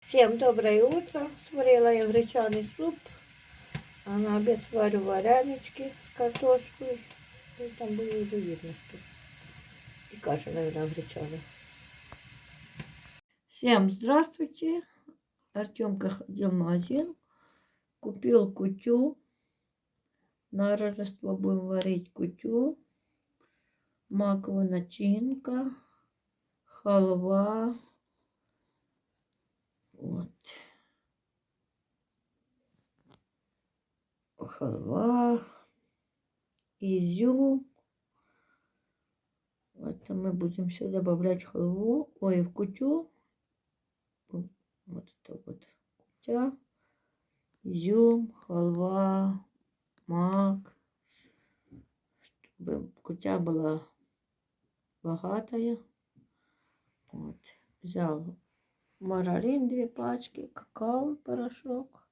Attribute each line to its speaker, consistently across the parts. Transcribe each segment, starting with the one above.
Speaker 1: Всем доброе утро. Сварила я гречаный суп, а на обед сварю варенички с картошкой. И там было уже видно, что и каша, наверное, гречаная. Всем здравствуйте. Артемка ходил в магазин, купил кутю. На Рождество будем варить кутю. Маковая начинка, халва. Вот. Халва, изюм. Это мы будем все добавлять халву. Ой, в кутю. Вот это вот кутя. Изюм, халва, мак. Чтобы кутя была богатая. Вот. Взял маргарин 2 пачки, какао порошок.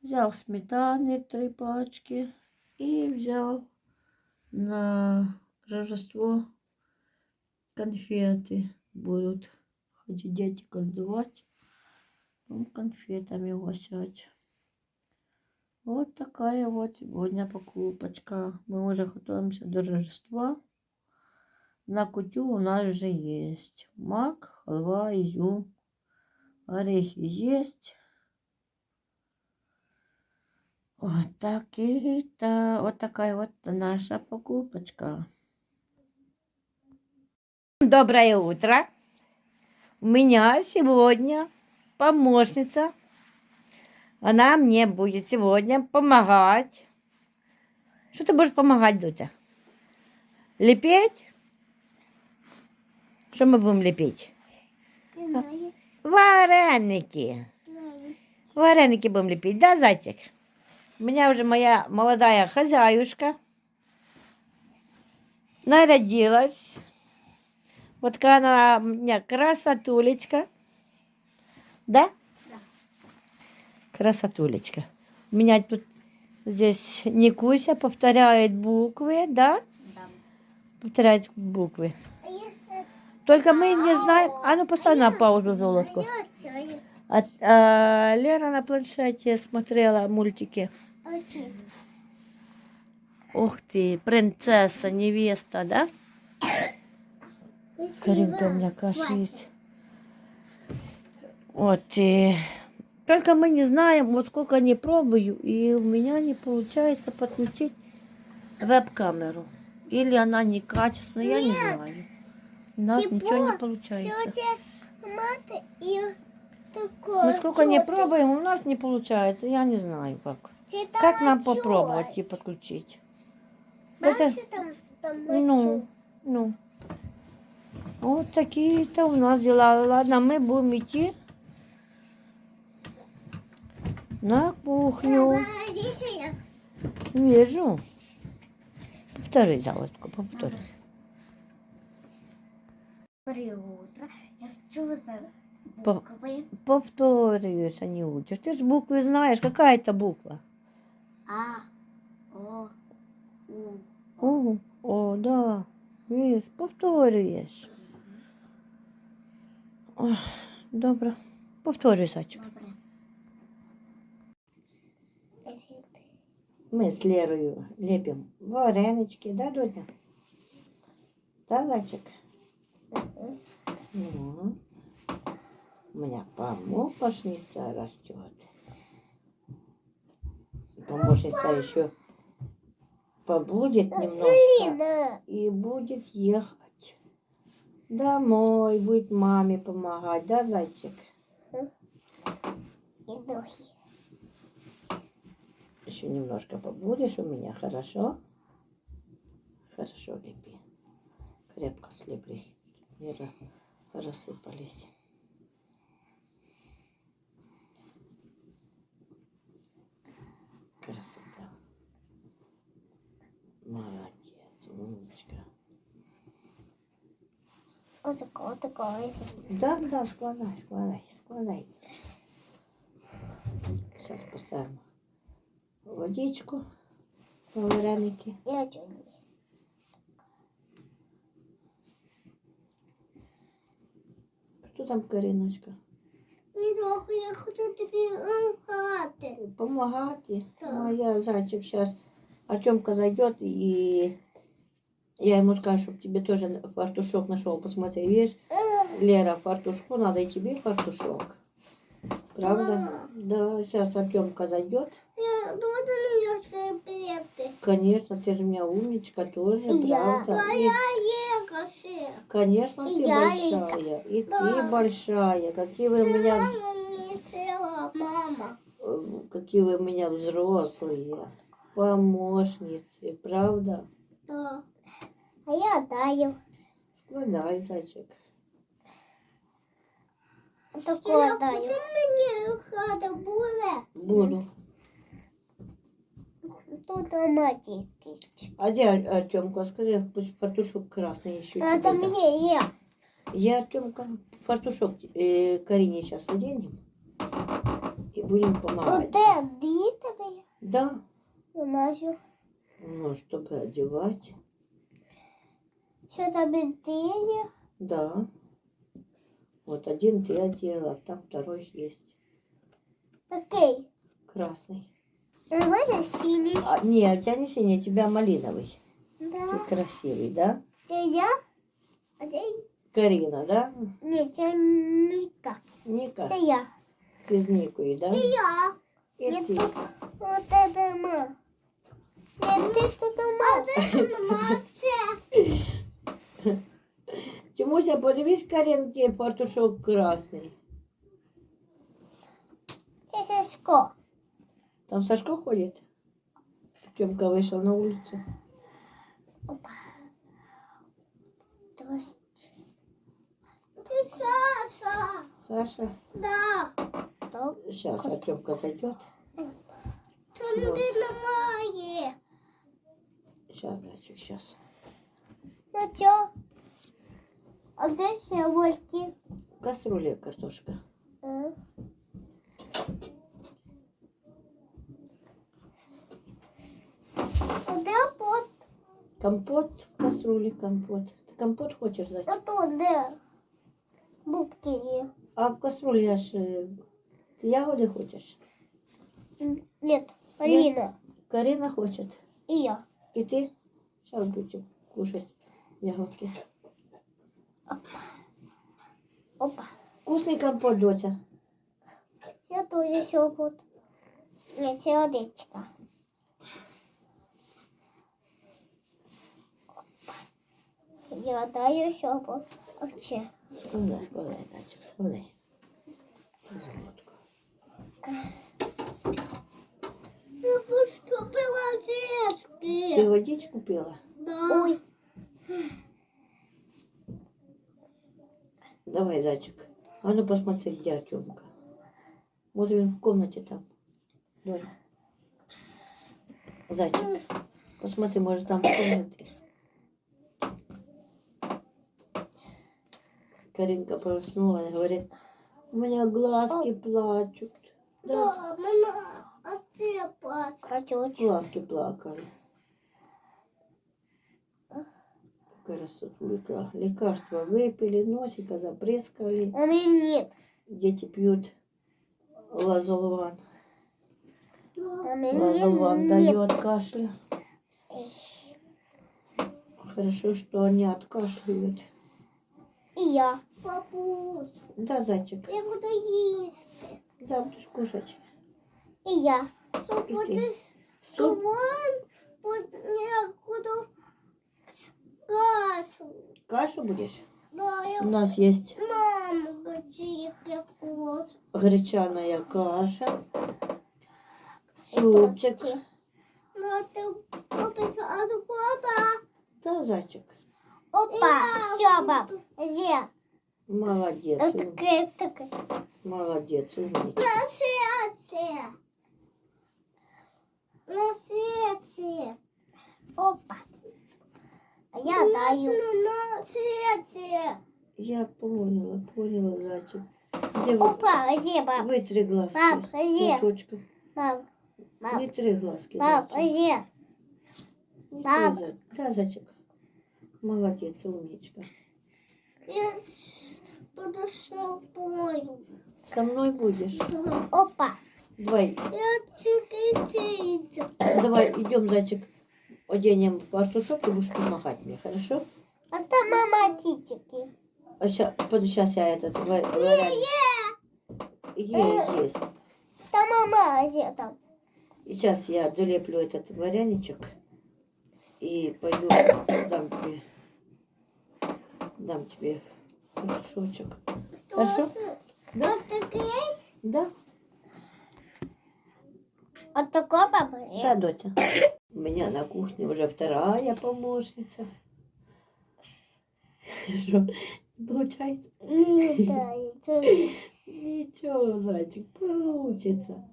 Speaker 1: Взял сметаны 3 пачки. И взял на Рождество конфеты. Будут ходить дети колдовать. Конфетами угощать. Вот такая вот сегодня покупочка. Мы уже готовимся до Рождества. На кутю у нас уже есть мак, халва, изюм, орехи есть. Вот такая вот наша покупочка. Доброе утро. У меня сегодня помощница. Она мне будет сегодня помогать. Что ты будешь помогать, Дутя? Лепить? Что мы будем лепить? Вареники. Вареники будем лепить, да, зайчик? У меня уже моя молодая хозяюшка нарядилась. Вот такая она у меня красотулечка. Да? Да. Красотулечка. У меня тут здесь Никуся повторяет буквы, да? Да. Повторяет буквы. Только мы не знаем... А ну поставь на паузу, золотку. Лера на планшете смотрела мультики. Ух ты, принцесса, невеста, да? Каринка у меня каша есть. Вот. И... Только мы не знаем, вот сколько не пробую, и у меня не получается подключить веб-камеру. Или она некачественная, я не знаю. У нас ничего не получается. Мы сколько не пробуем, у нас не получается. Я не знаю как. Как нам попробовать и подключить? Это... Ну. Вот такие-то у нас дела. Ладно, мы будем идти на кухню. Вижу. Повтори, золотко, повтори.
Speaker 2: Доброе утро. Я вчу за буквы.
Speaker 1: Повторюешь, а не учишь. Ты же буквы знаешь. Какая это буква?
Speaker 2: А, О, У.
Speaker 1: О, да. Видишь, повторюєш. Ой, добре. Повторюй, зайчик.
Speaker 2: Добре.
Speaker 1: Мы с Лерою лепим варенички, да, Дудя? Да, зайчик? Ну, у меня помощница растет. Помощница еще побудет немножко и будет ехать домой, будет маме помогать, да, зайчик? Еще немножко побудешь у меня, хорошо? Хорошо лепи. Крепко слепли. Не рассыпались. Красота. Молодец, умничка.
Speaker 2: Вот такое.
Speaker 1: Да, складай. Сейчас поставим водичку в вареники.
Speaker 2: Я что не.
Speaker 1: Что там, Кариночка?
Speaker 2: Не трогай, я хочу тобі ласкати.
Speaker 1: Помогать.
Speaker 2: Да.
Speaker 1: Моя зайчик сейчас. Артемка зайдет и я ему скажу, чтобы тебе тоже фартушок нашел. Посмотри, видишь, Лера фартушку, надо и тебе фартушок. Правда? Да, сейчас Артемка зайдет.
Speaker 2: Я тоже люблю все билеты.
Speaker 1: Конечно, ты же у меня умничка тоже,
Speaker 2: Я.
Speaker 1: правда? И,
Speaker 2: Я ехала.
Speaker 1: конечно,
Speaker 2: И
Speaker 1: ты
Speaker 2: я
Speaker 1: большая. И
Speaker 2: Да.
Speaker 1: ты большая. Какие вы у меня,
Speaker 2: Мама не села, мама.
Speaker 1: какие вы у меня взрослые. Помощницы, правда?
Speaker 2: Да. А я даю.
Speaker 1: Складай, зайчик.
Speaker 2: Такое даю. Ти мені хата буде?
Speaker 1: Буду.
Speaker 2: Тут матики.
Speaker 1: А где Артемка? Скажи, пусть фартушок красный еще.
Speaker 2: Это
Speaker 1: тебе даст.
Speaker 2: мне я.
Speaker 1: Я, Артемка, фартушок Карине сейчас оденем. И будем помогать.
Speaker 2: Вот это тобі.
Speaker 1: Да.
Speaker 2: У нас же.
Speaker 1: Ну, чтобы одевать.
Speaker 2: Що тобі діє?
Speaker 1: Да. Вот один ты одела, там второй есть.
Speaker 2: Такий.
Speaker 1: Красный.
Speaker 2: У мене синій.
Speaker 1: А, не, у тебя не синий, у тебя малиновый. Ты
Speaker 2: Да.
Speaker 1: красивый, да?
Speaker 2: Це я? А це...
Speaker 1: Карина, да?
Speaker 2: Ні, це Ніка.
Speaker 1: Ника,
Speaker 2: Це я.
Speaker 1: ты с Никой, да?
Speaker 2: І я.
Speaker 1: И
Speaker 2: Ні,
Speaker 1: ты.
Speaker 2: тут у тебе ма. Ні, ти тут ма. А де ма? Це.
Speaker 1: Тимуся, подивись, Каринке фартушок красный.
Speaker 2: Це Сашко.
Speaker 1: Там Сашко ходит? Тёмка вышел на улицу.
Speaker 2: Опа. Це Саша.
Speaker 1: Саша,
Speaker 2: Да. Так.
Speaker 1: сейчас Артемка зайдет.
Speaker 2: Там
Speaker 1: Вот.
Speaker 2: немає.
Speaker 1: Сейчас, зайчик, сейчас.
Speaker 2: Ну чо? А де ще вольки?
Speaker 1: В кастрюле картошка.
Speaker 2: А де пот?
Speaker 1: Компот в кастрюле, компот. Ты компот хочешь, зайчик?
Speaker 2: А то де? Бубки є.
Speaker 1: А в кастрюле я ж... Ты ягоды хочешь?
Speaker 2: Нет, Полина.
Speaker 1: Карина хочет.
Speaker 2: И я.
Speaker 1: И ты? Сейчас будем кушать ягодки.
Speaker 2: Опа.
Speaker 1: Вкусный компот, доча.
Speaker 2: Я тоже еще пот. Нет, сердечко. Я даю еще пот. Вообще.
Speaker 1: Складай, складай, зайчик, складай. Ягодку.
Speaker 2: Я поступила
Speaker 1: Ты
Speaker 2: детки.
Speaker 1: водичку пила?
Speaker 2: Да. Ой.
Speaker 1: Давай, зайчик. А ну посмотри, где Артемка. Может, он в комнате там. Давай. Зайчик. Посмотри, может, там в комнате. Каринка проснулась, говорит, у меня глазки плачут. Да,
Speaker 2: Да, мама, отцепать. Хочу.
Speaker 1: глазки плакали. Красотулька. Лекарства выпили, носика запрыскали.
Speaker 2: А меня нет.
Speaker 1: Дети пьют лазолван.
Speaker 2: А меня
Speaker 1: Лазолван
Speaker 2: нет.
Speaker 1: дает кашля. Хорошо, что они откашливают.
Speaker 2: И я. Папусь,
Speaker 1: Да, зайчик,
Speaker 2: я буду есть.
Speaker 1: будешь кушать.
Speaker 2: И я.
Speaker 1: И ты.
Speaker 2: Будешь
Speaker 1: Суп?
Speaker 2: я буду кашу.
Speaker 1: Кашу будешь?
Speaker 2: Да,
Speaker 1: У
Speaker 2: я
Speaker 1: нас есть
Speaker 2: маму готовит, я хочу.
Speaker 1: гречаная каша, супчик.
Speaker 2: Ну, ты купишь одну папа.
Speaker 1: Да, зайчик,
Speaker 2: Опа, все, баб. Где?
Speaker 1: молодец,
Speaker 2: Так.
Speaker 1: молодец, умничка.
Speaker 2: На сердце. Опа. А я даю. На сердце.
Speaker 1: Я поняла, зайчик. Где вы?
Speaker 2: Опа, где, баб?
Speaker 1: Вытри глазки.
Speaker 2: Пап, где?
Speaker 1: Платочком.
Speaker 2: Баб. Баб.
Speaker 1: Вытри глазки,
Speaker 2: Баб,
Speaker 1: зайчик.
Speaker 2: где?
Speaker 1: Вытри,
Speaker 2: Пап.
Speaker 1: Да, зайчик. Молодец, умничка.
Speaker 2: Я буду с собой.
Speaker 1: Со мной будешь.
Speaker 2: Опа.
Speaker 1: Давай,
Speaker 2: Я чикитицу.
Speaker 1: давай, идем, зайчик, оденем фартушок, ты будешь помогать мне, хорошо?
Speaker 2: А там мама титики.
Speaker 1: А сейчас я этот вареник. Есть.
Speaker 2: Там мама где там?
Speaker 1: И сейчас я долеплю этот вареничек и пойду дам тебе фартушочек. Хорошо? Да?
Speaker 2: Вот такой есть?
Speaker 1: Да?
Speaker 2: Вот такой папа?
Speaker 1: Да, Дотя. У меня на кухне уже вторая помощница. Что, получается?
Speaker 2: Не знаю.
Speaker 1: Ничего, зайчик, получится.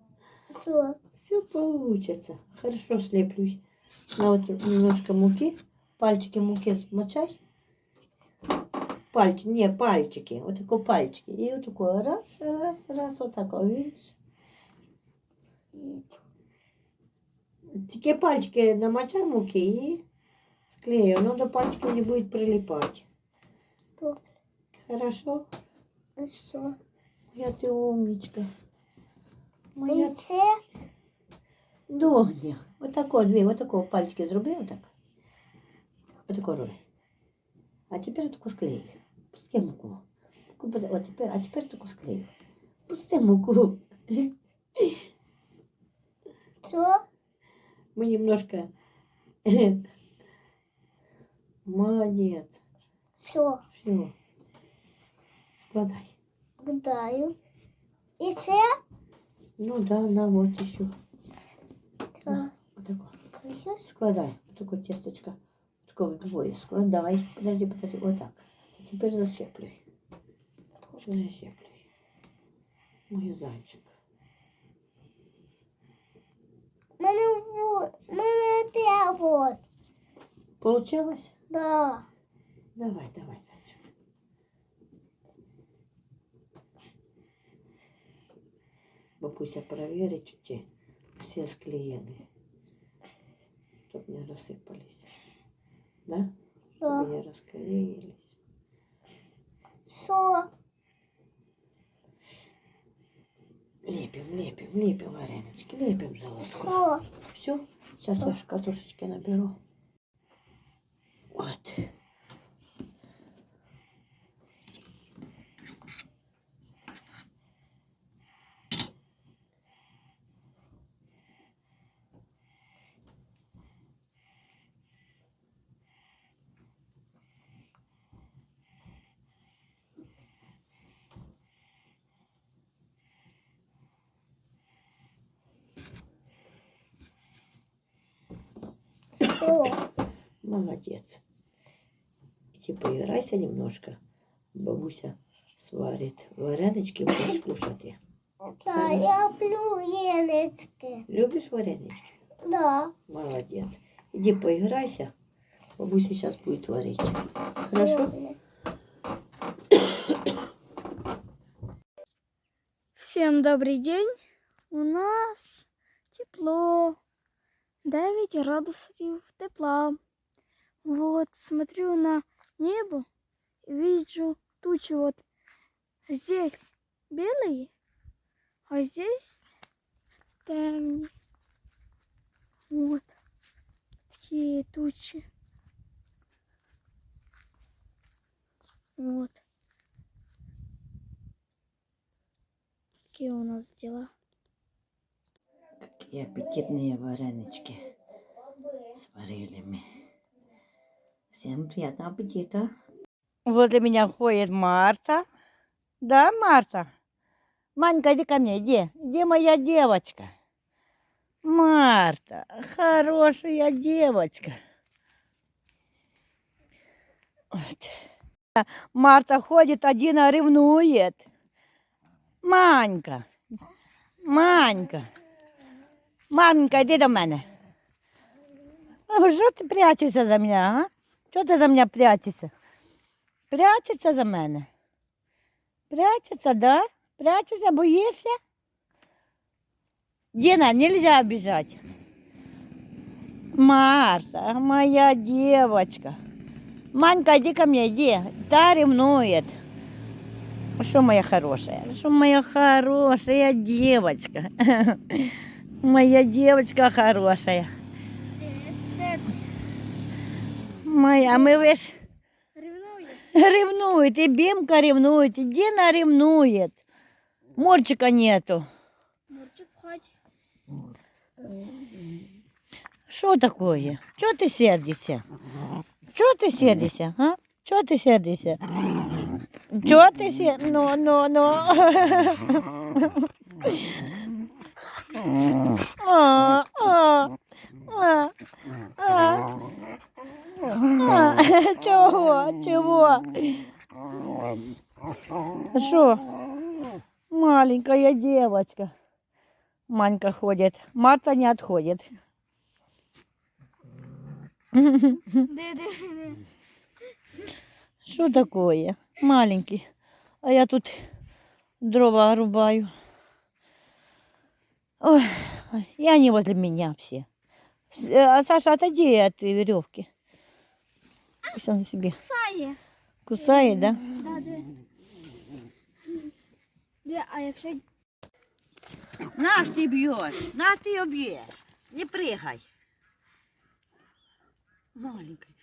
Speaker 2: Что?
Speaker 1: Все получится. Хорошо слеплюсь. На вот немножко муки. Пальчики муки смочай. Пальчики. Вот такой пальчики. И вот такой раз. Вот такой, видишь? Такие пальчики намочай муки и склею. Но до пальчиков не будет прилипать.
Speaker 2: Что?
Speaker 1: Хорошо?
Speaker 2: Что?
Speaker 1: Я ты умничка.
Speaker 2: И
Speaker 1: Моя
Speaker 2: все?
Speaker 1: доня. Вот такого пальчики зроби вот так. Вот такой роби. А теперь таку склею. Пусти муку. А теперь таку склею. Пусти муку.
Speaker 2: Что?
Speaker 1: Мы немножко... Молодец.
Speaker 2: Что?
Speaker 1: Все. Складай.
Speaker 2: Гадаю. И все?
Speaker 1: Ну да, на вот еще.
Speaker 2: Что?
Speaker 1: Вот такое.
Speaker 2: Крыш?
Speaker 1: Складай. Вот такое тесточко. Вот такое вдвое. Складай. Подожди. Вот так. А теперь защеплюй. Защеплюй. Мой зайчик.
Speaker 2: Мене требует.
Speaker 1: Получилось?
Speaker 2: Да.
Speaker 1: Давай, зайчик. Бабуся проверить, чи все склеены. Чтоб не рассыпались. Да?
Speaker 2: Да.
Speaker 1: Чтобы не расклеились.
Speaker 2: Что?
Speaker 1: Лепим вареночки. Лепим золотко.
Speaker 2: Что?
Speaker 1: Все. Сейчас я картошечки наберу. Вот.
Speaker 2: Что?
Speaker 1: Молодец. Иди поиграйся немножко. Бабуся сварит вареночки, будешь кушать.
Speaker 2: Да, я люблю еночки.
Speaker 1: Любишь варенички?
Speaker 2: Да.
Speaker 1: Молодец. Иди поиграйся. Бабуся сейчас будет варить. Хорошо?
Speaker 3: Всем добрый день. У нас тепло. 9 градусов тепла. Вот, смотрю на небо и вижу тучи. Вот здесь белые, а здесь темные. Вот такие тучи. Вот. Такие у нас дела.
Speaker 1: Какие аппетитные варенички сварили мы. Всем приятного аппетита. Возле меня ходит Марта. Да, Марта? Манька, иди ко мне, иди. Где моя девочка? Марта, хорошая девочка. Вот. Марта ходит, один ревнует. Манька. Маменька, йди до мене. Що ти прячешся за мене, а? Чого ти за мене прячешся? Прячешся за мене? Прячешся, да? Прячешься, боишься? Дина, нельзя бежать. Марта, моя девочка. Манька, иди ко мне, иди. Та ревнует. Что моя хорошая? Что моя хорошая девочка? Моя девочка хорошая. Моя, мы весь
Speaker 3: Ревнує.
Speaker 1: ревнует, и Бимка ревнует, и Дина ревнует. Морчика нету.
Speaker 3: Мурчик в хаті.
Speaker 1: Что такое? Чего ты сердишься? Чего ты сердишься, а? Чего ты сердишься? Чего ты сердишься? Ну. Чего? Что? Маленькая девочка. Манька ходит. Марта не отходит.
Speaker 3: Де.
Speaker 1: Что такое? Маленький. А я тут дрова рубаю. Ой, и они возле меня все. А Саша, отойди от веревки. Пусть он себе
Speaker 3: Сає.
Speaker 1: кусает, да?
Speaker 3: Да, де. Де, а якщо
Speaker 1: Наш ты бьешь, наш ты ее бьешь. Не прыгай. Маленькая,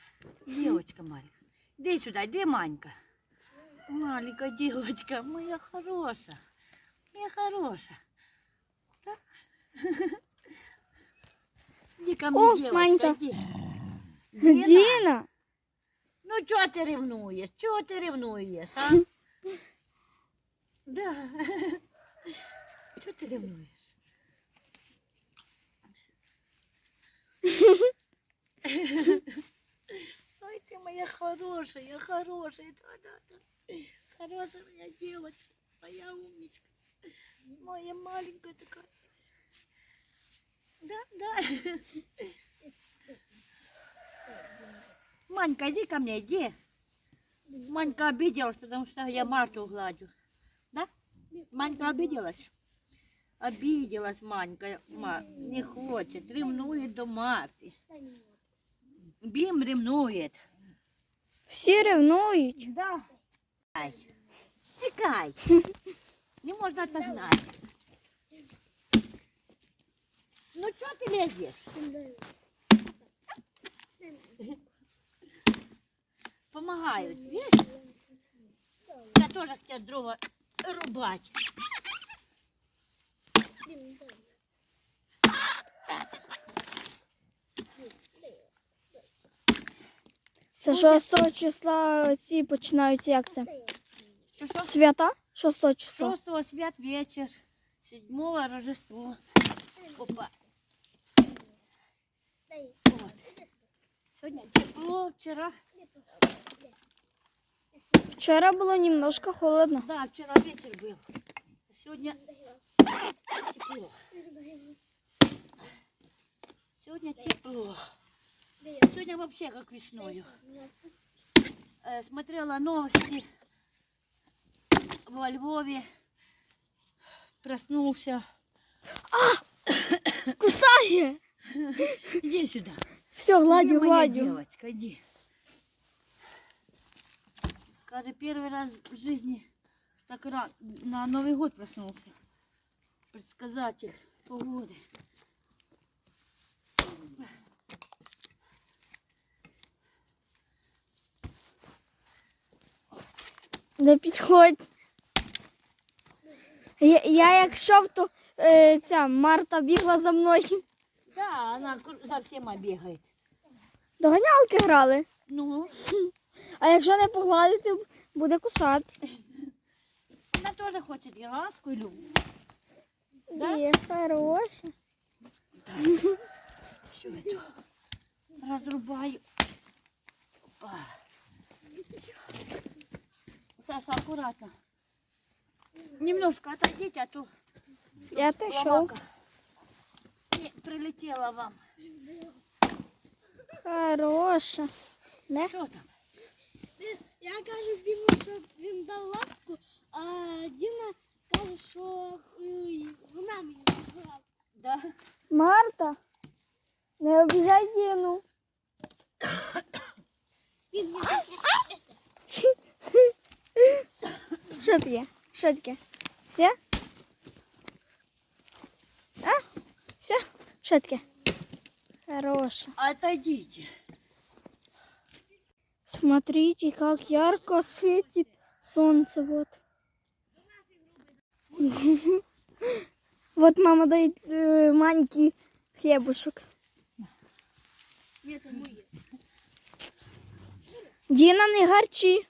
Speaker 1: девочка маленькая. Иди сюда, иди, Манька. Маленькая девочка, моя хорошая. Моя хорошая. Да? Иди ко мне,
Speaker 3: О,
Speaker 1: девочка,
Speaker 3: Манька.
Speaker 1: иди. Дина,
Speaker 3: Діна.
Speaker 1: ну что ты ревнуешь? Чего ты ревнуешь, а? Да. Что ты ревнуешь? Ой, ты моя хорошая, да. Хорошая моя девочка, моя умничка, моя маленькая такая. Да. Манька, иди ко мне, иди. Манька обиделась, потому что я Марту гладю. Да? Манька обиделась? Обиделась Манька, не хочет, ревнует до Марти. Бим ревнует.
Speaker 3: Всі ревнують.
Speaker 1: Да. Тікай. Не можна отогнать. Ну что ты лезешь? Помогают, видишь? Я тоже хотела дрова рубать.
Speaker 3: Це 6 числа ці починаються, як це?
Speaker 1: Что?
Speaker 3: Свята? 6 числа.
Speaker 1: 6 свят вечер, 7 Рождество. Опа. Вот. Сегодня тепло, вчера.
Speaker 3: Вчора було немножко холодно.
Speaker 1: Да, вчера ветер был. А сегодня тепло. Сегодня тепло. Сегодня вообще как весною. Смотрела новости во Львове. Проснулся.
Speaker 3: Кусає!
Speaker 1: Иди сюда.
Speaker 3: Все, гладю,
Speaker 1: Иди, моя
Speaker 3: гладю.
Speaker 1: девочка, иди. Кажется, первый раз в жизни так рано на Новый год проснулся. Предсказатель погоды.
Speaker 3: Не підходь. Я як йшов, то ця Марта бігла за мною.
Speaker 1: Да, она за всем бегает.
Speaker 3: Доганялки грали.
Speaker 1: Ну,
Speaker 3: А якщо не погладити, буде кусати.
Speaker 1: она тоже хочет и ласку, и любовь. Да?
Speaker 3: Є, хороша.
Speaker 1: Еще эту разрубаю. Опа. Саша, аккуратно. Немножко отойдите, а то
Speaker 3: Я отойшов.
Speaker 1: ломака не прилетела вам.
Speaker 3: Хороша. Не?
Speaker 1: Что там?
Speaker 2: Я кажу Діму, щоб він дав лапку, а Діма каже, що вона мені дала.
Speaker 1: Да?
Speaker 3: Марта, не обіжай Діну.
Speaker 2: Він мені
Speaker 3: Що таке? Що таке? Все? А? Все? Що таке? Хороше.
Speaker 1: Отойдите.
Speaker 3: Смотрите, как ярко светит солнце. Вот. Вот мама дает маленький хлебушек. Діна, не гарчи.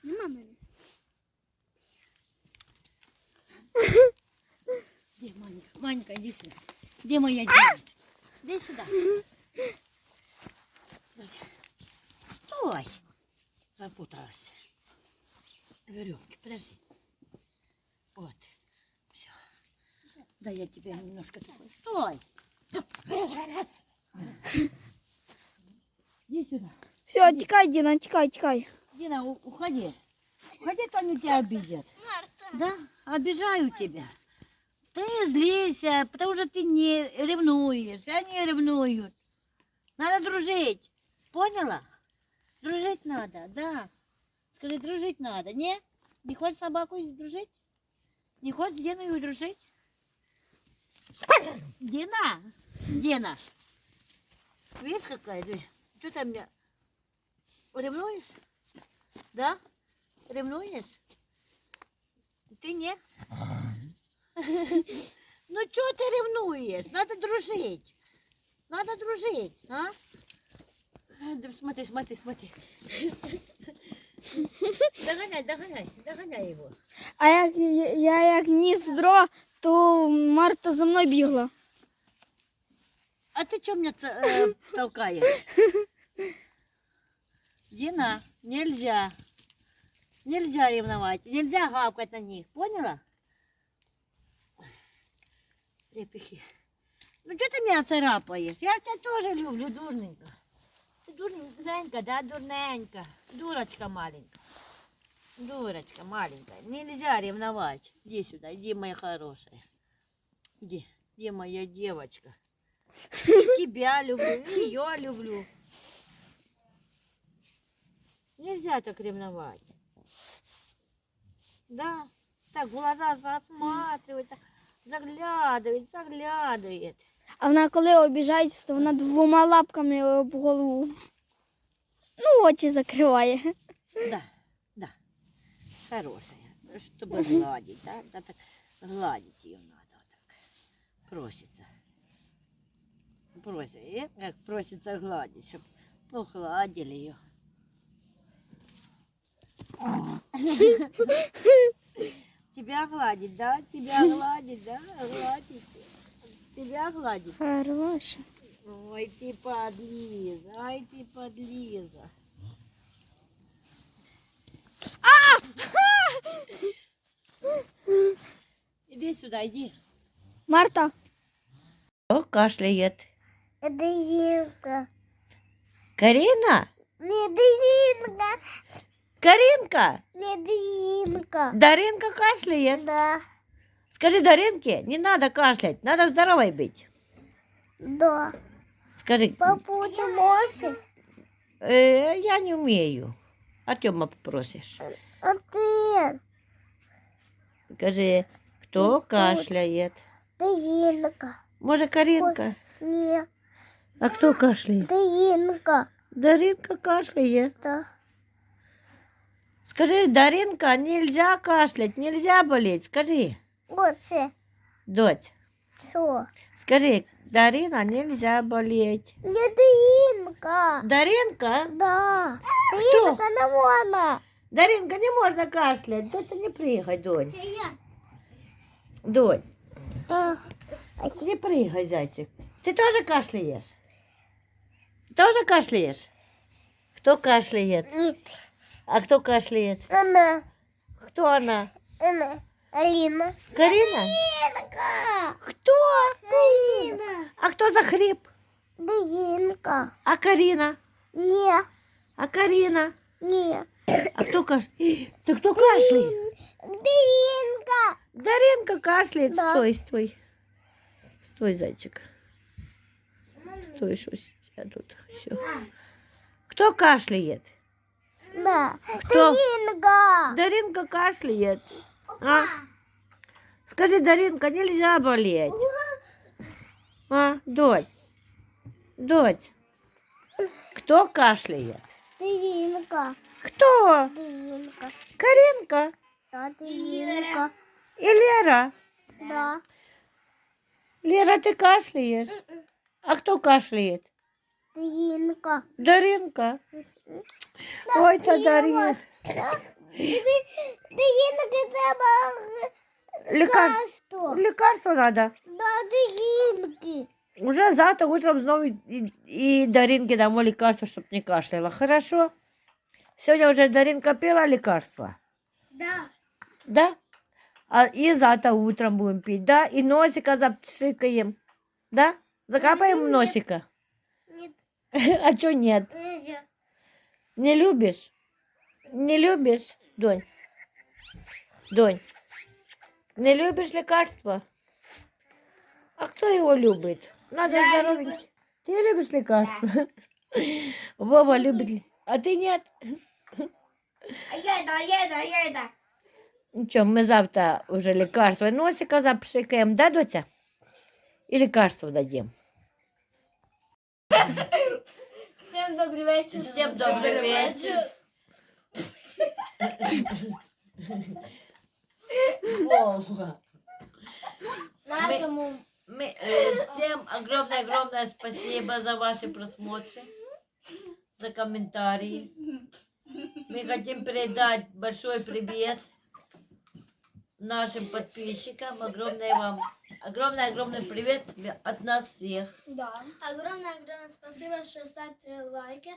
Speaker 2: Нема мене.
Speaker 1: Где Манька? Манька, иди сюда. Где моя девочка? Иди сюда. Стой. Запуталась. Веревки, подожди. Вот. Все. Да я тебя немножко такой. Стой. Иди сюда.
Speaker 3: Все, тікай, Діна, тікай.
Speaker 1: Дина, уходи. Уходи, то они тебя обидят. Да? Обижаю тебя. Ты злися, потому что ты не ревнуешь, они ревнуют. Надо дружить. Поняла? Дружить надо, да. Скажи, дружить надо. Не? Не хочешь с собакой дружить? Не хочешь с Диною дружить? Дина! Дина! Видишь, какая? Что ты меня ревнуешь? Да? Ревнуешь? Ты не? Ну что ты ревнуешь? Надо дружить. Надо дружить, а? Да смотри, смотри, смотри. Догоняй его.
Speaker 3: А я як ніс дрова, то Марта за мною бігла.
Speaker 1: А ты что меня толкаешь? Дина, нельзя. Нельзя ревновать. Нельзя гавкать на них. Поняла? Репихи. Ну что ты меня царапаешь? Я тебя тоже люблю, дурненько. Ты дурненька, да, дурненька. Дурочка маленькая. Дурочка маленькая. Нельзя ревновать. Иди сюда, иди, моя хорошая. Иди, моя девочка. И тебя люблю, и ее люблю. Нельзя так ревновать. Да, так в глаза засматривает, так заглядывает.
Speaker 3: А вона коли обіжається, то вона двома лапками об голову. Ну, очі закриває.
Speaker 1: Да. Хорошая. Чтобы гладить, да? Да, так гладить ее надо. Вот так. Просится. Как просится гладить, чтобы погладили ее. Тебя гладить, да? Тебя гладить, да? Гладить. Тебя гладить.
Speaker 3: Хороша.
Speaker 1: Ой, ты подлиза, ай, ты подлиза. Иди сюда, иди.
Speaker 3: Марта,
Speaker 1: Кто кашляет?
Speaker 2: Это Динка.
Speaker 1: Карина?
Speaker 2: Не Динка.
Speaker 1: Каринка?
Speaker 2: Не Динка.
Speaker 1: Даринка кашляет.
Speaker 2: Да.
Speaker 1: Скажи Даринке, не надо кашлять, надо здоровой быть.
Speaker 2: Да.
Speaker 1: Скажи,
Speaker 2: Папу, ты можешь?
Speaker 1: я не умею. Артема попросишь.
Speaker 2: А ты?
Speaker 1: Скажи, кто кашляет?
Speaker 2: Динка.
Speaker 1: Может, Каринка?
Speaker 2: Не.
Speaker 1: А кто кашляет?
Speaker 2: Динка.
Speaker 1: Даринка кашляет.
Speaker 2: Да.
Speaker 1: Скажи, Даринка, нельзя кашлять, нельзя болеть. Скажи,
Speaker 2: Вот все.
Speaker 1: дочь,
Speaker 2: Что?
Speaker 1: скажи, Дарина, нельзя болеть.
Speaker 2: Не Динка.
Speaker 1: Даринка?
Speaker 2: Да.
Speaker 1: Кто?
Speaker 2: Динка, на вона.
Speaker 1: Даринка, не можно кашлять. Доця, не прыгай, донь.
Speaker 2: Я.
Speaker 1: Донь,
Speaker 2: А,
Speaker 1: не прыгай, зайчик. Ты тоже кашляешь? Тоже кашляешь? Кто кашляет?
Speaker 2: нет.
Speaker 1: А кто кашляет?
Speaker 2: Она.
Speaker 1: Кто она?
Speaker 2: Она. Алина.
Speaker 1: Карина?
Speaker 2: Динка.
Speaker 1: Кто?
Speaker 2: Дина.
Speaker 1: А кто захрип?
Speaker 2: Динка.
Speaker 1: А Карина?
Speaker 2: Не.
Speaker 1: А Карина?
Speaker 2: Не.
Speaker 1: А кто кашляет? Ты кто кашляет?
Speaker 2: Динка.
Speaker 1: Даринка кашляет.
Speaker 2: Да.
Speaker 1: Стой, стой. Стой, зайчик. Стой, что у тебя тут все. Кто кашляет?
Speaker 2: Да.
Speaker 1: Кто?
Speaker 2: Инга.
Speaker 1: Даринка кашляет. А? Скажи, Даринка, нельзя болеть. А, дочь? Дочь, кто кашляет?
Speaker 2: Инга.
Speaker 1: Кто?
Speaker 2: Инга.
Speaker 1: Каринка
Speaker 2: Да, Инга.
Speaker 1: и Лера?
Speaker 2: Да.
Speaker 1: Лера, ты кашляешь? А кто кашляет?
Speaker 2: Инга.
Speaker 1: Даринка. Ой, это Даринка.
Speaker 2: Инга, треба
Speaker 1: Лекарство. Лекарство надо.
Speaker 2: Да, Инги.
Speaker 1: Уже завтра утром снова и Даринке домой лекарство, чтобы не кашляла. Хорошо? Сегодня уже Даринка пила лекарство.
Speaker 2: Да.
Speaker 1: Да? И завтра утром будем пить, да? И носика запшикаем. Да? Закапаем в носика.
Speaker 2: Нет,
Speaker 1: А что нет?
Speaker 2: нельзя.
Speaker 1: Не любишь? Не любишь, Донь? Донь, не любишь лекарства? А кто его любит? Надо здоровенький. Ты любишь лекарства? Вова любит. А ты нет?
Speaker 2: Я.
Speaker 1: Ничего, мы завтра уже лекарство носика запшикаем, да, Дося? И лекарство дадим.
Speaker 2: Всем добрый вечер.
Speaker 1: Всем добрый вечер. Вова.
Speaker 2: На этому
Speaker 1: Всем огромное спасибо за ваши просмотры, за комментарии. Мы хотим передать большой привет нашим подписчикам. Огромный привет от нас всех.
Speaker 2: да. Огромное спасибо, что ставите лайки.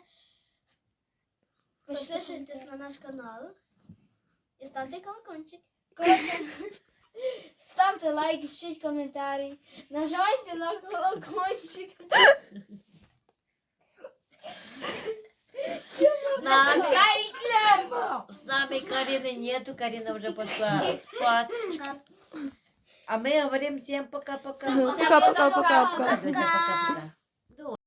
Speaker 2: Подписывайтесь на наш канал и ставьте колокольчик. Короче, ставьте лайки, пишите комментарии, нажимайте на колокольчик.
Speaker 1: С нами Карины нету, Карина уже пошла спать. А мы говорим всем пока-пока.
Speaker 3: Пока-пока-пока-пока.
Speaker 1: Пока-пока.